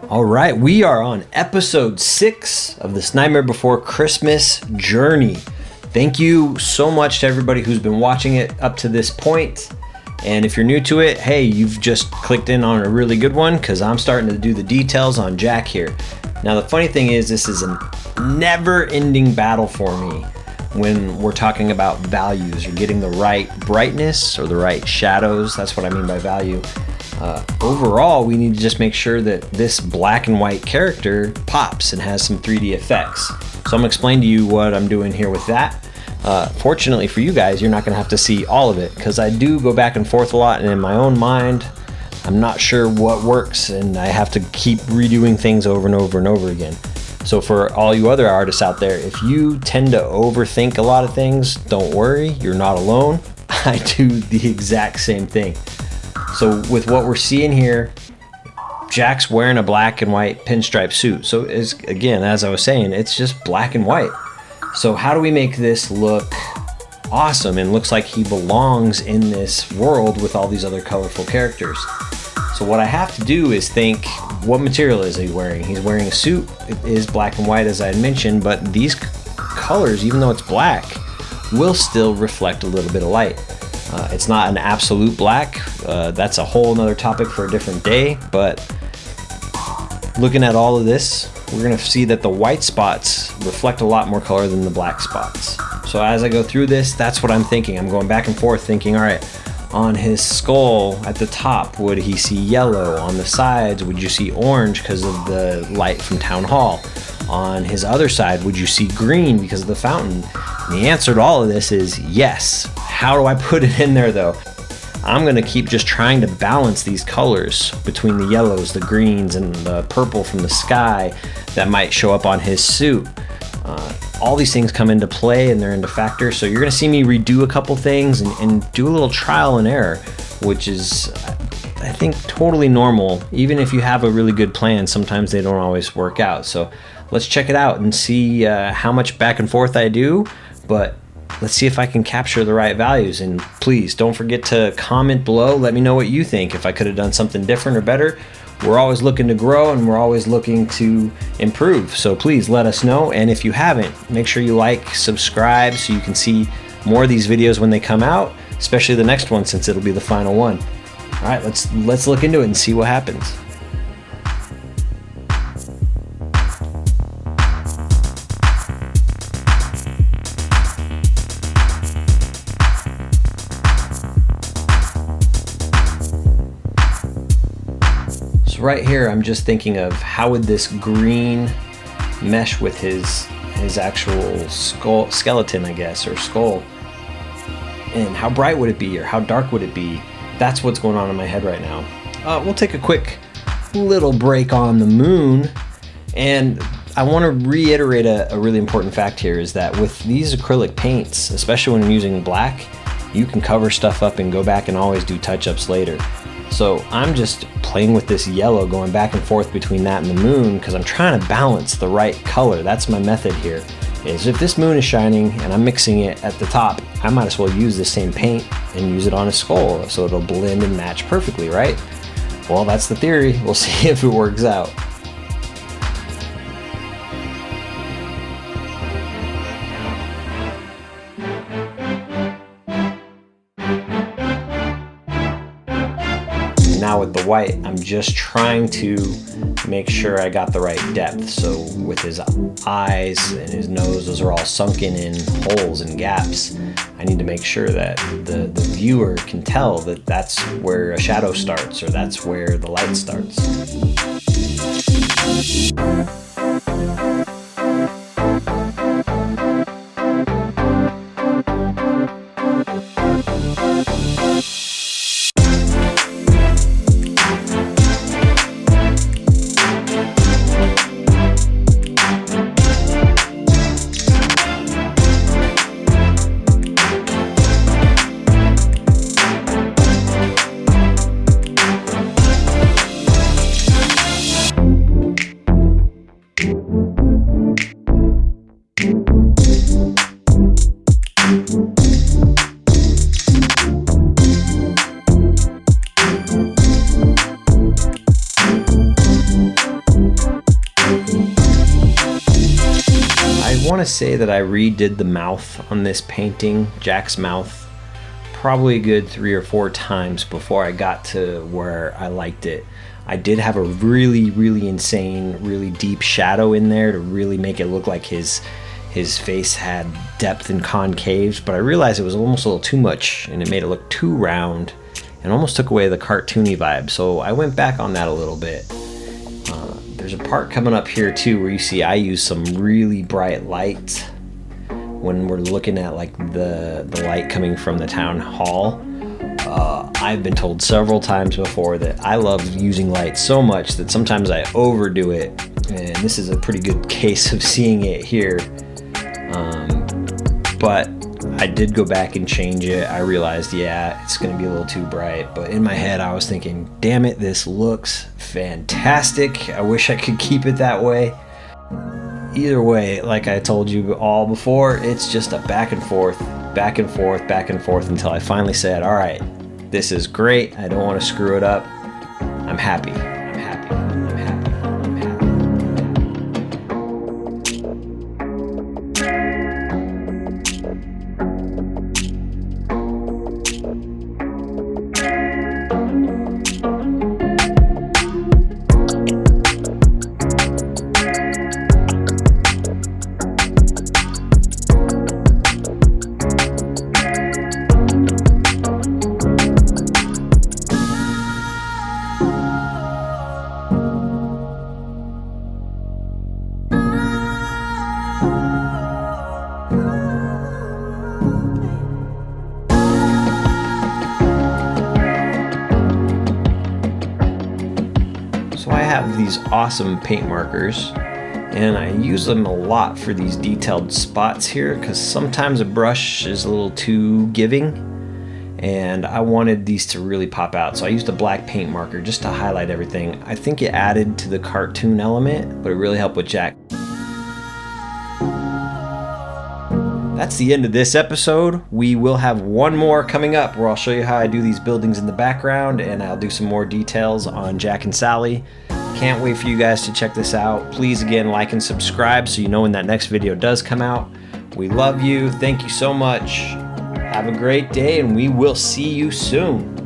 All right, we are on episode 6 of this Nightmare Before Christmas journey. Thank you so much to everybody who's been watching it up to this point. And if you're new to it, hey, you've just clicked in on a really good one because I'm starting to do the details on Jack here. Now, the funny thing is this is a never-ending battle for me when we're talking about values or getting the right brightness or the right shadows. That's what I mean by value. Overall, we need to just make sure that this black and white character pops and has some 3D effects. So I'm gonna explain to you what I'm doing here with that. Fortunately for you guys, you're not gonna have to see all of it because I do go back and forth a lot, and in my own mind, I'm not sure what works, and I have to keep redoing things over and over and over again. So for all you other artists out there, if you tend to overthink a lot of things, don't worry, you're not alone. I do the exact same thing. So with what we're seeing here, Jack's wearing a black and white pinstripe suit. So again, as I was saying, it's just black and white. So how do we make this look awesome and looks like he belongs in this world with all these other colorful characters? So what I have to do is think, what material is he wearing? He's wearing a suit. It is black and white, as I had mentioned, but these colors, even though it's black, will still reflect a little bit of light. It's not an absolute black. That's a whole nother topic for a different day, but looking at all of this, we're gonna see that the white spots reflect a lot more color than the black spots. So as I go through this, that's what I'm thinking. I'm going back and forth thinking, all right, on his skull at the top, would he see yellow? On the sides, would you see orange because of the light from Town Hall? On his other side, would you see green because of the fountain? And the answer to all of this is yes. How do I put it in there though? I'm gonna keep just trying to balance these colors between the yellows, the greens, and the purple from the sky that might show up on his suit. All these things come into play and they're into factors. So you're gonna see me redo a couple things and do a little trial and error, which is, I think, totally normal. Even if you have a really good plan, sometimes they don't always work out. So let's check it out and see how much back and forth I do, but let's see if I can capture the right values. And please don't forget to comment below. Let me know what you think. If I could have done something different or better. We're always looking to grow and we're always looking to improve. So please let us know. And if you haven't, make sure you like, subscribe so you can see more of these videos when they come out, especially the next one since it'll be the final one. All right, let's look into it and see what happens. Right here, I'm just thinking of how would this green mesh with his actual skeleton, I guess, or skull, and how bright would it be or how dark would it be? That's what's going on in my head right now. We'll take a quick little break on the moon, and I want to reiterate a really important fact here is that with these acrylic paints, especially when I'm using black, you can cover stuff up and go back and always do touch-ups later. So I'm just playing with this yellow, going back and forth between that and the moon because I'm trying to balance the right color. That's my method here, is if this moon is shining and I'm mixing it at the top, I might as well use the same paint and use it on a skull so it'll blend and match perfectly, right? Well, that's the theory. We'll see if it works out. Now with the white, I'm just trying to make sure I got the right depth. So with his eyes and his nose, those are all sunken in holes and gaps. I need to make sure that the viewer can tell that that's where a shadow starts or that's where the light starts. want to say that I redid the mouth on this painting, Jack's mouth, probably a good 3 or 4 times before I got to where I liked it. I did have a really insane, really deep shadow in there to really make it look like his face had depth and concaves, but I realized it was almost a little too much and it made it look too round and almost took away the cartoony vibe. So I went back on that a little bit. There's a part coming up here too where you see I use some really bright light when we're looking at like the light coming from the town hall. I've been told several times before that I love using light so much that sometimes I overdo it, and this is a pretty good case of seeing it here. But I did go back and change it. I realized, yeah, it's gonna be a little too bright, but in my head I was thinking, damn it, this looks fantastic. I wish I could keep it that way. Either way, like I told you all before, it's just a back and forth until I finally said, all right, this is great. I don't want to screw it up. I'm happy. So I have these awesome paint markers and I use them a lot for these detailed spots here because sometimes a brush is a little too giving and I wanted these to really pop out. So I used a black paint marker just to highlight everything. I think it added to the cartoon element, but it really helped with Jack. That's the end of this episode. We will have one more coming up where I'll show you how I do these buildings in the background and I'll do some more details on Jack and Sally. Can't wait for you guys to check this out. Please again, like and subscribe so you know when that next video does come out. We love you. Thank you so much. Have a great day and we will see you soon.